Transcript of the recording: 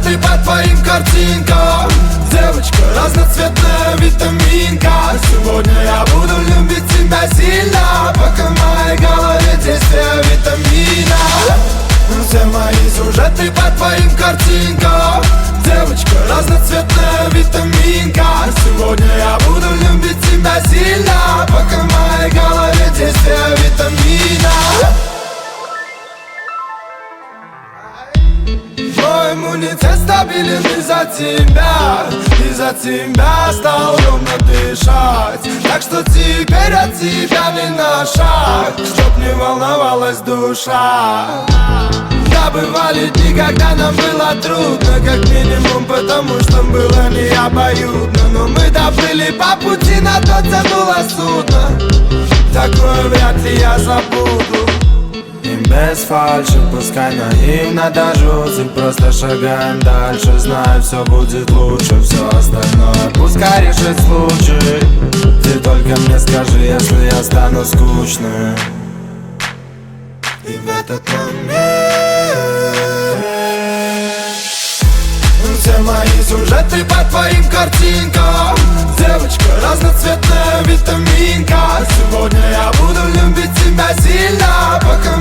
сюжеты по твоим картинкам. Девочка разноцветная витаминка. Сегодня я буду любить тебя сильно, пока в моей голове действие витамина. Все мои сюжеты по твоим картинкам. Девочка разноцветная витаминка. Сегодня я буду любить тебя сильно, пока в моей голове действие витамина. Мой иммунитет стабилен из-за тебя. Из-за тебя стал ровно дышать. Так что теперь от тебя не на шаг, чтоб не волновалась душа. Да, бывали дни, когда нам было трудно, как минимум потому, что было не обоюдно. Но мы доплыли по пути, на то тянуло судно. Такое вряд ли я забуду. И без фальши, пускай наивно до жути, просто шагаем дальше, знаю, все будет лучше. Все остальное пускай решит случай. Ты только мне скажи, если я стану скучным. И в этот момент все мои сюжеты по твоим картинкам. Девочка разноцветная витаминка. Сегодня я буду любить тебя сильно, пока